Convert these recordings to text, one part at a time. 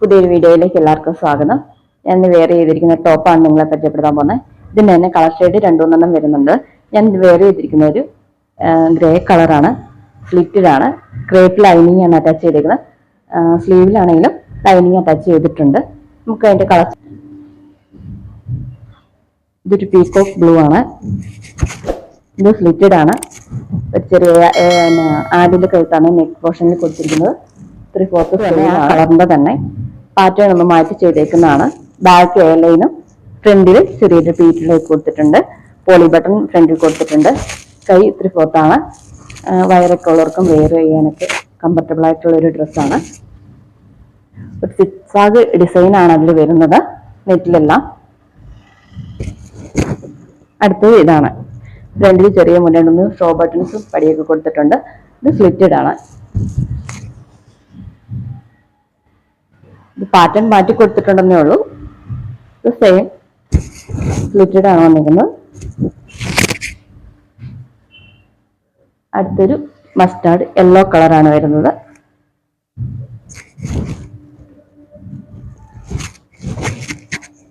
പുതിയൊരു വീഡിയോയിലേക്ക് എല്ലാവർക്കും സ്വാഗതം. ഞാൻ വെയർ ചെയ്തിരിക്കുന്ന ടോപ്പാണ് നിങ്ങളെ പരിചയപ്പെടുത്താൻ പോകുന്നത്. ഇതിന് തന്നെ കളർ ഷെയ്ഡ് 2-3 വരുന്നുണ്ട്. ഞാൻ വെയർ ചെയ്തിരിക്കുന്ന ഒരു ഗ്രേ കളറാണ്. സ്ലിറ്റഡ് ആണ്. ക്രേപ്പ് ലൈനിങ് ആണ് അറ്റാച്ച് ചെയ്തിരിക്കുന്നത്. സ്ലീവിലാണെങ്കിലും ലൈനിങ് അറ്റാച്ച് ചെയ്തിട്ടുണ്ട്. നമുക്ക് അതിന്റെ കളർ, ഇതൊരു പീകോക്ക് ബ്ലൂ ആണ്. ഇത് സ്ലിറ്റഡ് ആണ്. ഒരു ചെറിയ ആഡിന്റെ കഴുത്താണ് നെക്ക് പോർഷനിൽ കൊടുത്തിരിക്കുന്നത്. 3/4 കളറിന്റെ തന്നെ പാറ്റേൺ ഒന്ന് മാറ്റി ചെയ്തേക്കുന്നതാണ്. ബാക്ക് എയർ ലൈനും ഫ്രണ്ടിൽ ചെറിയൊരു പീറ്റിലേക്ക് കൊടുത്തിട്ടുണ്ട്. പോളി ബട്ടൺ ഫ്രണ്ടിൽ കൊടുത്തിട്ടുണ്ട്. കൈ 3/4 ആണ്. വയറൊക്കെ ഉള്ളവർക്കും വെയർ ചെയ്യാനൊക്കെ കംഫർട്ടബിൾ ആയിട്ടുള്ള ഒരു ഡ്രസ്സാണ്. ഒരു സിക്സാഗ് ഡിസൈൻ ആണ് അതിൽ വരുന്നത് നെറ്റിലെല്ലാം. അടുത്തത് ഇതാണ്. ഫ്രണ്ടിൽ ചെറിയ മുന്നോട്ടൊന്ന് ഷോ ബട്ടൺസും പടിയൊക്കെ കൊടുത്തിട്ടുണ്ട്. ഇത് സ്ലിറ്റഡ് ആണ്. ഇത് പാറ്റേൺ മാറ്റി കൊടുത്തിട്ടുണ്ടെന്നേ ഉള്ളൂ. ഇത് സെയിം സ്ലിറ്റഡ് ആണ് വന്നിരിക്കുന്നത്. അടുത്തൊരു മസ്റ്റാർഡ് യെല്ലോ കളറാണ് വരുന്നത്.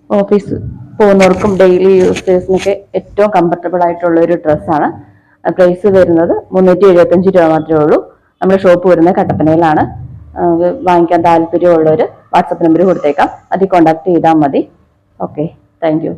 ഓഫീസ് പോകുന്നവർക്കും ഡെയിലി യൂസേഴ്സിനൊക്കെ ഏറ്റവും കംഫർട്ടബിൾ ആയിട്ടുള്ള ഒരു ഡ്രസ്സാണ്. പ്രൈസ് വരുന്നത് 375 രൂപ മാത്രമേ ഉള്ളൂ. നമ്മുടെ ഷോപ്പ് വരുന്നത് കട്ടപ്പനയിലാണ്. വാങ്ങിക്കാൻ താല്പര്യമുള്ളവർ വാട്സപ്പ് നമ്പർ കൊടുത്തേക്കാം. അതിൽ കോൺടാക്ട് ചെയ്താൽ മതി. Okay, thank you.